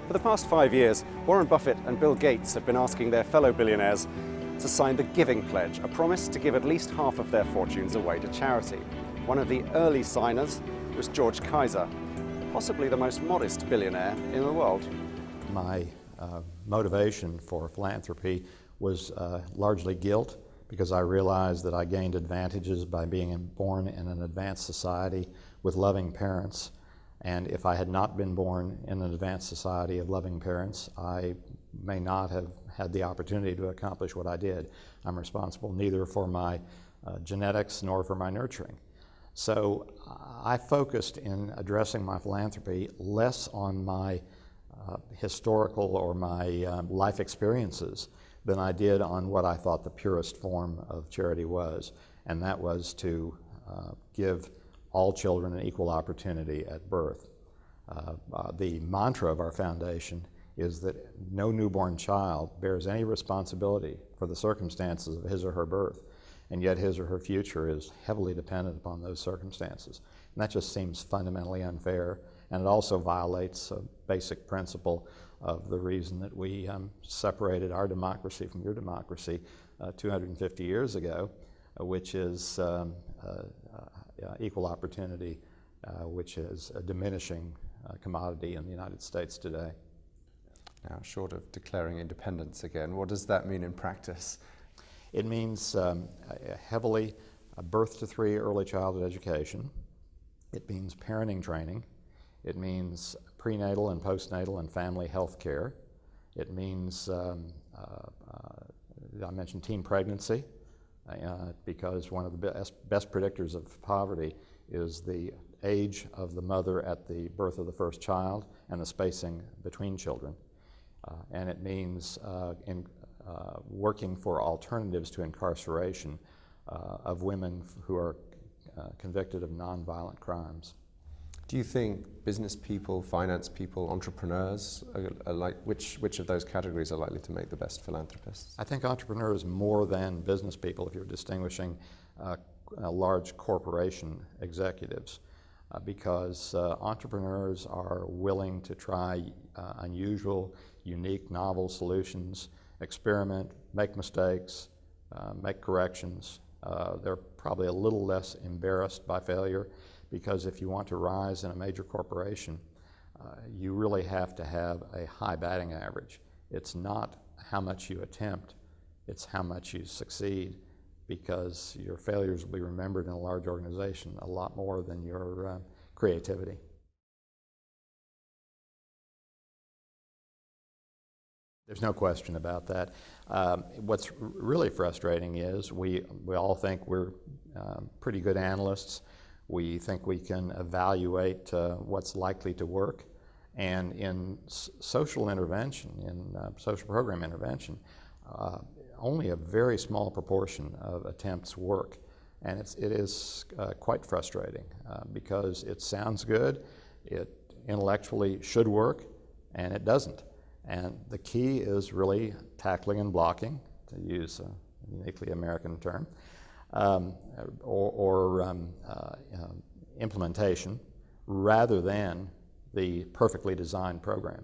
For the past 5 years, Warren Buffett and Bill Gates have been asking their fellow billionaires to sign the Giving Pledge, a promise to give at least half of their fortunes away to charity. One of the early signers was George Kaiser, possibly the most modest billionaire in the world. My motivation for philanthropy was largely guilt, because I realized that I gained advantages by being born in an advanced society with loving parents. And if I had not been born in an advanced society of loving parents, I may not have had the opportunity to accomplish what I did. I'm responsible neither for my genetics nor for my nurturing. So I focused in addressing my philanthropy less on my historical or my life experiences than I did on what I thought the purest form of charity was, and that was to give all children an equal opportunity at birth. The mantra of our foundation is that no newborn child bears any responsibility for the circumstances of his or her birth, and yet his or her future is heavily dependent upon those circumstances. And that just seems fundamentally unfair, and it also violates a basic principle of the reason that we separated our democracy from your democracy 250 years ago, which is equal opportunity, which is a diminishing commodity in the United States today. Now, short of declaring independence again, what does that mean in practice? It means heavily birth to 3 early childhood education. It means parenting training. It means prenatal and postnatal and family health care. It means, I mentioned teen pregnancy, because one of the best predictors of poverty is the age of the mother at the birth of the first child and the spacing between children. And it means working for alternatives to incarceration of women who are convicted of nonviolent crimes. Do you think business people, finance people, entrepreneurs, which of those categories are likely to make the best philanthropists? I think entrepreneurs more than business people, if you're distinguishing large corporation executives, because entrepreneurs are willing to try unusual, unique, novel solutions, experiment, make mistakes, make corrections. They're probably a little less embarrassed by failure, because if you want to rise in a major corporation, you really have to have a high batting average. It's not how much you attempt, it's how much you succeed, because your failures will be remembered in a large organization a lot more than your creativity. There's no question about that. What's really frustrating is we all think we're pretty good analysts. We think we can evaluate what's likely to work. And in social intervention, in social program intervention, only a very small proportion of attempts work. And it is quite frustrating because it sounds good, it intellectually should work, and it doesn't. And the key is really tackling and blocking, to use a uniquely American term, implementation, rather than the perfectly designed program.